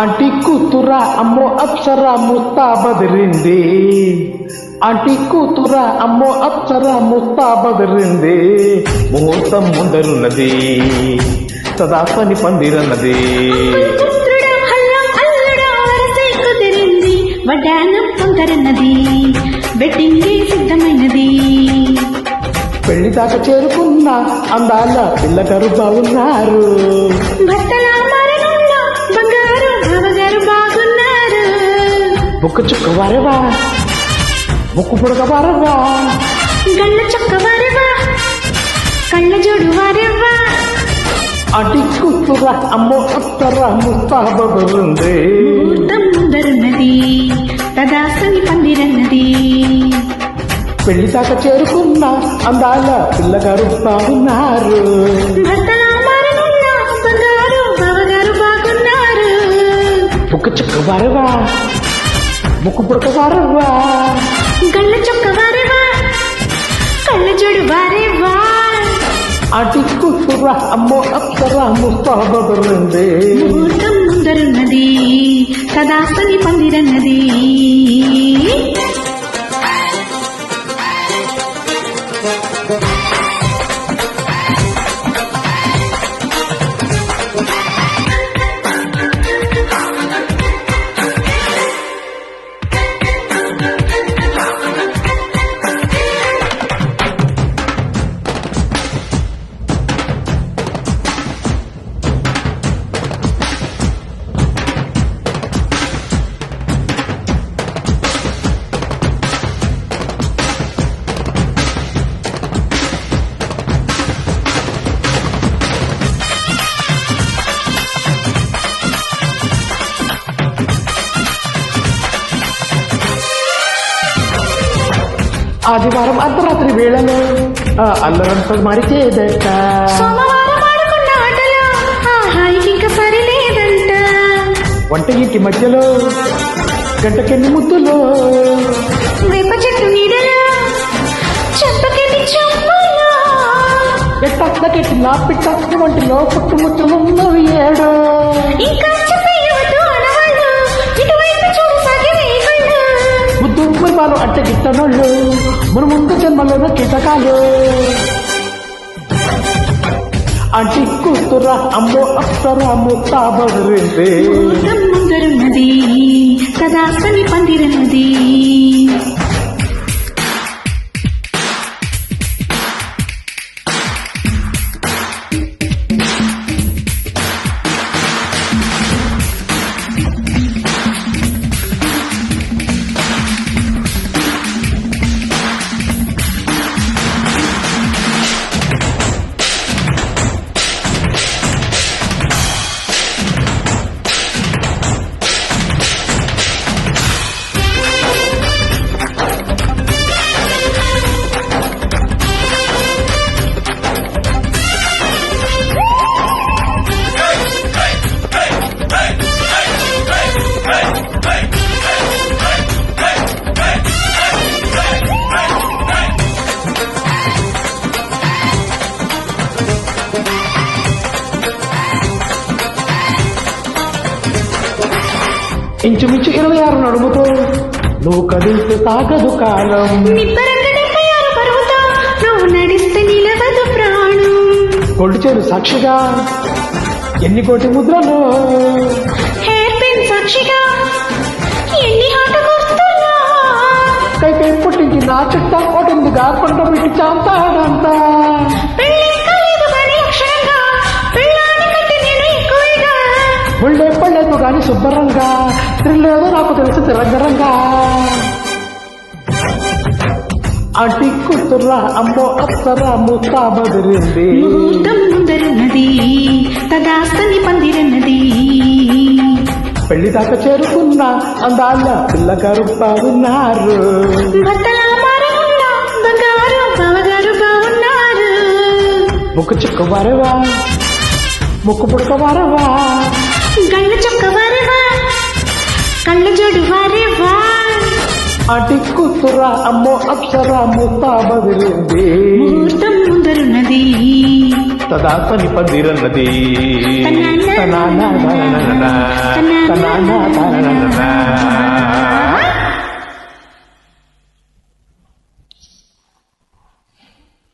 Aunty కూతురా అమ్మో Apsara ముస్తా బదిరింది. Aunty కూతురా అమ్మో అప్సరా ముస్తా బదిరింది. ముహూర్తం ముందరున్నది సదాసని పందిరన్నది. వడ్డానం పొందరన్నది వెడ్డింగే సిద్ధమైనది. పెళ్లి దాకా చేరుకున్న అందాల పిల్లగారు బాగున్నారు. భర్తల మరణంలో బంగారు బావగారు బాగున్నారు. ముక్కు చుక్క వారేవా ముక్కు పుడక వారేవా గళ్ళ చొక్క వారేవా కళ్ళ జోడు వారేవా. ఆంటీ కూతురా అమ్మో అప్సరా ముస్తా బదిరింది. ముహూర్తం ముందరున్నది తదాసని పందిరన్నది. పెళ్లి దాకా చేరుకున్న అందాల పిల్లగారు బాగున్నారు. భర్తల మరణంలో బంగారు బావగారు బాగున్నారు. ముక్కు చుక్క వారేవా ముక్కు పుడక వారేవా గళ్ళ చొక్క వారేవా కళ్ళ జోడు వారేవా. ఆంటీ కూతురా అమ్మో అప్సరా ముస్తా బదిరింది. ముహూర్తం ముందరున్నది తదాసని పందిరన్నది. ఆదివారం అర్ధరాత్రి వేళలో అల్లరంతో మరిచేదట. సోమవారం ఆడుకున్న ఆటలో ఆ హాయికి ఇంకా సరిలేదంట. వంట ఇంటి మధ్యలో గంటకెన్ని ముద్దులో వేప చెట్టు నీడలో చెంపకెన్ని చెంపలో ఎట్టకెట్టి నా పిట్ట వంటిలో పుట్టుముట్టులున్నవి ఏడు. ఇంకా చెప్పేయవద్దు అనవాళ్ళు ఇటువైపు చూసాగే వేయగళ్ళు. ముద్దు మర్మాలు అట్ట గిట్టనోళ్ళు మన ముందు జన్మలోన కీటకాలు. ఆంటీ కూతురా అమ్మో అప్సరా ముస్తా బదిరింది. ముహూర్తం ముందరున్నది తదాసని పందిరన్నది. ఇంచుమించు 26 నడుముతో నువ్వు కదిలితే సాగదు కాలం. నిబ్బరంగా 76 పరువుతో నువ్వు నడిస్తే నిలవదు ప్రాణం. కొల్లు చేరు సాక్షిగా ఎన్ని కోటి ముద్రలో హెయిర్ పిన్ సాక్షిగా ఎన్ని హాటకొస్తున్నా. కైకై పుట్టించి నా చిట్ట కొట్టిందిగా కొండ పెట్టి చాంతాడంతా. పెళ్ళి కాలేదు కానీ అక్షరంగా పెళ్ళాన్ని కట్టి నేను ఎక్కువగా. ముళ్ళే పడలేదు కానీ శుభ్రంగా తిరగలేదో నాకు తెలుసు తిరంగరంగా. ఆంటీ కూతురా అమ్మో అప్సరా ముస్తా బదిరింది. ముహూర్తం ముందరున్నది తదాసని పందిరన్నది. పెళ్లి దాకా చేరుకున్న అందాల పిల్లగారు బాగున్నారు. భర్తల మరణంలో బంగారు బావగారు బాగున్నారు. ముక్కు చుక్క వారేవా ముక్కు పుడక వారేవా గళ్ళ చొక్క వారేవా కళ్ళ జోడు వారేవా. ఆంటీ కూతురా అమ్మో అప్సరా ముస్తా బదిరింది. ముహూర్తం ముందరున్నది తదాస్తని పందిరన్నది తనానా తనానా తనానా తనానా